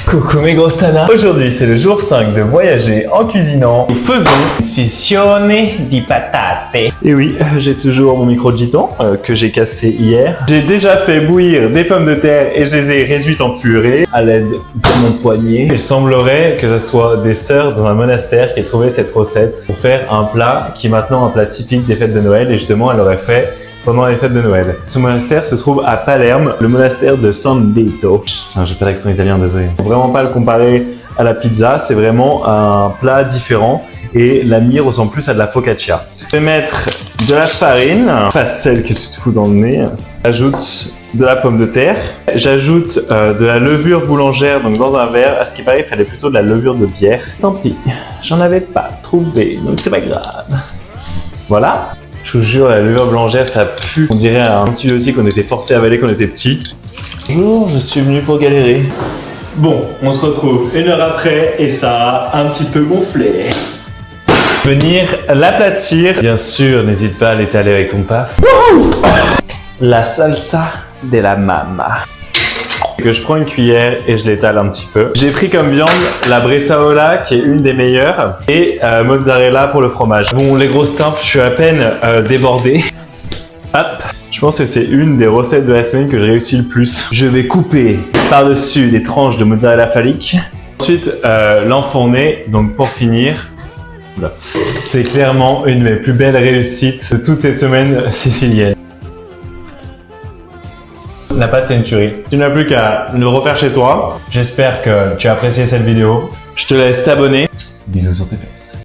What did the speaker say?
Coucou mes grosses tanas. Aujourd'hui c'est le jour 5 de voyager en cuisinant. Nous faisons sfissione di patate. Et oui, j'ai toujours mon micro de gitan que j'ai cassé hier. J'ai déjà fait bouillir des pommes de terre et je les ai réduites en purée à l'aide de mon poignet. Il semblerait que ce soit des sœurs dans un monastère qui aient trouvé cette recette pour faire un plat qui est maintenant un plat typique des fêtes de Noël et justement elle l'aurait fait pendant les fêtes de Noël. Ce monastère se trouve à Palerme, le monastère de San Vito. J'ai pas l'accent italien, désolé. Faut vraiment pas le comparer à la pizza, c'est vraiment un plat différent et la mie ressemble plus à de la focaccia. Je vais mettre de la farine, pas celle que tu te fous dans le nez. J'ajoute de la pomme de terre. J'ajoute de la levure boulangère donc dans un verre. À ce qui paraît, il fallait plutôt de la levure de bière. Tant pis, j'en avais pas trouvé, donc c'est pas grave. Voilà. Je vous jure, la levure boulangère, ça pue. On dirait un antibiotique qu'on était forcé à avaler quand on était petit. Bonjour, je suis venu pour galérer. Bon, on se retrouve une heure après et ça a un petit peu gonflé. Venir l'aplatir. Bien sûr, n'hésite pas à l'étaler avec ton paf. La salsa de la mama. Que je prends une cuillère et je l'étale un petit peu. J'ai pris comme viande la bresaola qui est une des meilleures et mozzarella pour le fromage. Bon, les grosses tempes, je suis à peine débordé. Hop, je pense que c'est une des recettes de la semaine que j'ai réussi le plus. Je vais couper par-dessus des tranches de mozzarella phallique. Ensuite, l'enfourner. Donc pour finir, c'est clairement une de mes plus belles réussites de toute cette semaine sicilienne. La pâte c'est une tuerie. Tu n'as plus qu'à le refaire chez toi. J'espère que tu as apprécié cette vidéo. Je te laisse t'abonner. Bisous sur tes fesses.